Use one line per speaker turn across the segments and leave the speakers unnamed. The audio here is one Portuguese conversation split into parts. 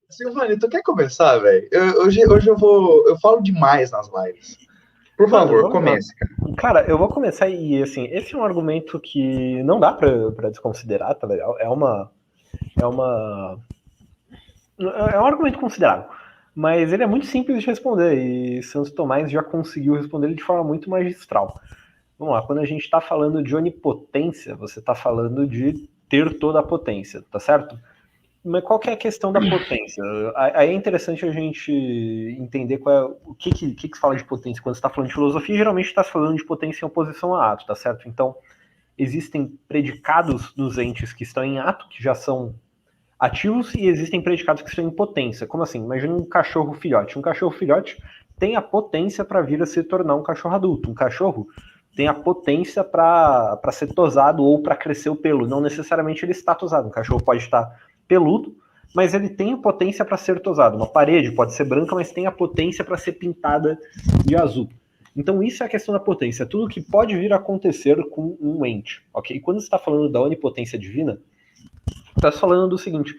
Silvani, tu quer começar, velho? Hoje eu falo demais nas lives. Por
Mano,
favor,
vamos lá.
comece, cara.
Cara, eu vou começar e, assim, esse é um argumento que não dá pra desconsiderar, tá legal? É uma... É um argumento considerável. Mas ele é muito simples de responder e Santos Tomás já conseguiu responder ele de forma muito magistral. Vamos lá, quando a gente está falando de onipotência, você está falando de ter toda a potência, tá certo? Mas qual que é a questão da potência? Aí é interessante a gente entender qual é, o que fala de potência. Quando você está falando de filosofia, geralmente está falando de potência em oposição a ato, tá certo? Então, existem predicados dos entes que estão em ato, que já são ativos, e existem predicados que estão em potência. Como assim? Imagina um cachorro filhote. Um cachorro filhote tem a potência para vir a se tornar um cachorro adulto. Um cachorro tem a potência para ser tosado ou para crescer o pelo. Não necessariamente ele está tosado. Um cachorro pode estar peludo, mas ele tem a potência para ser tosado. Uma parede pode ser branca, mas tem a potência para ser pintada de azul. Então isso é a questão da potência. Tudo que pode vir a acontecer com um ente, ok? E quando você está falando da onipotência divina, está falando do seguinte: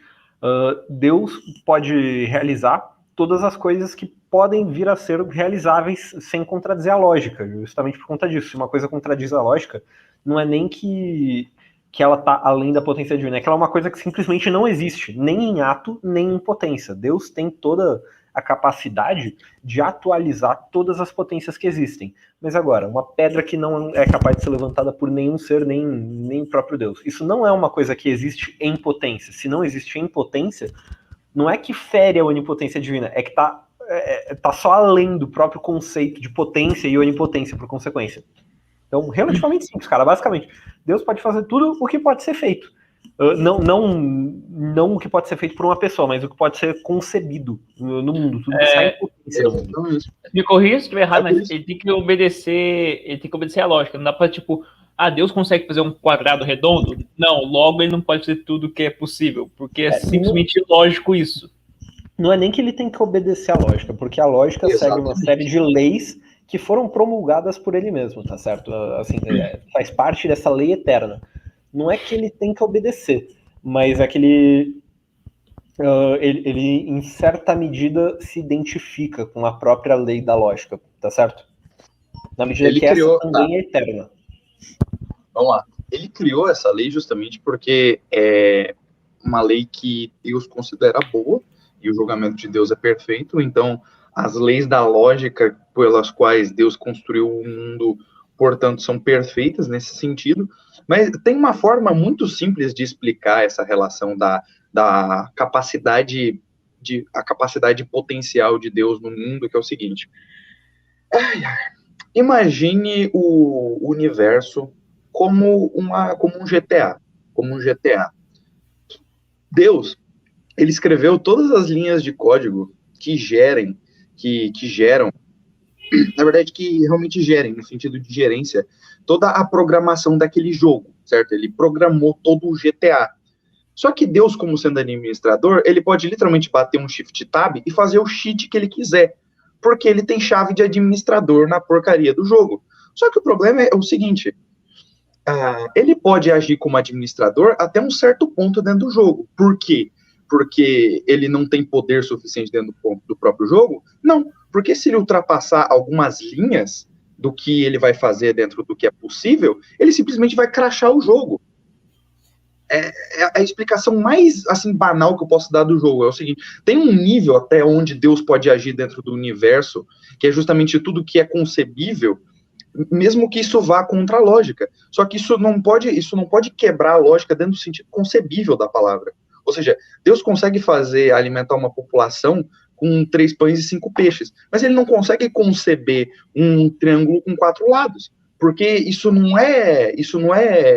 Deus pode realizar todas as coisas que podem vir a ser realizáveis sem contradizer a lógica, justamente por conta disso. Se uma coisa contradiz a lógica, não é nem que ela está além da potência divina, é que ela é uma coisa que simplesmente não existe, nem em ato, nem em potência. Deus tem toda a capacidade de atualizar todas as potências que existem. Mas agora, uma pedra que não é capaz de ser levantada por nenhum ser, nem próprio Deus. Isso não é uma coisa que existe em potência. Se não existe em potência, não é que fere a onipotência divina, é que tá só além do próprio conceito de potência e onipotência, por consequência. Então, relativamente simples, cara. Basicamente, Deus pode fazer tudo o que pode ser feito. Não o que pode ser feito por uma pessoa, mas o que pode ser concebido no mundo. Tudo que sai em potência no mundo.
Me corrija se estiver errado, mas ele tem que obedecer a lógica. Não dá pra, tipo, Deus consegue fazer um quadrado redondo? Não, logo ele não pode fazer tudo que é possível, porque é simplesmente ilógico isso.
Não é nem que ele tem que obedecer à lógica, porque a lógica segue uma série de leis que foram promulgadas por ele mesmo, tá certo? Assim, faz parte dessa lei eterna. Não é que ele tem que obedecer, mas é que ele em certa medida, se identifica com a própria lei da lógica, tá certo? Na medida
Ele
que
criou,
essa também é eterna.
Vamos lá. Ele criou essa lei justamente porque é uma lei que Deus considera boa, e o julgamento de Deus é perfeito, então as leis da lógica pelas quais Deus construiu o mundo, portanto, são perfeitas nesse sentido, mas tem uma forma muito simples de explicar essa relação da capacidade a capacidade potencial de Deus no mundo, que é o seguinte: imagine o universo como um GTA, Deus, ele escreveu todas as linhas de código que geram, na verdade, que realmente gerem, no sentido de gerência, toda a programação daquele jogo, certo? Ele programou todo o GTA. Só que Deus, como sendo administrador, ele pode literalmente bater um Shift Tab e fazer o cheat que ele quiser, porque ele tem chave de administrador na porcaria do jogo. Só que o problema é o seguinte: ele pode agir como administrador até um certo ponto dentro do jogo. Por quê? Porque ele não tem poder suficiente dentro do próprio jogo? Não, porque se ele ultrapassar algumas linhas do que ele vai fazer dentro do que é possível, ele simplesmente vai crashar o jogo. É a explicação mais assim banal que eu posso dar do jogo. É o seguinte: tem um nível até onde Deus pode agir dentro do universo, que é justamente tudo que é concebível, mesmo que isso vá contra a lógica. Só que isso não pode quebrar a lógica dentro do sentido concebível da palavra. Ou seja, Deus consegue alimentar uma população com 3 pães e 5 peixes, mas ele não consegue conceber um triângulo com 4 lados, porque isso não é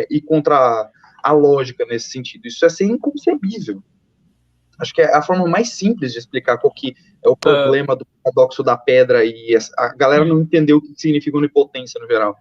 ir contra a lógica nesse sentido, isso é ser inconcebível. Acho que é a forma mais simples de explicar qual que é o problema do paradoxo da pedra, e a galera não entendeu o que significa onipotência no geral.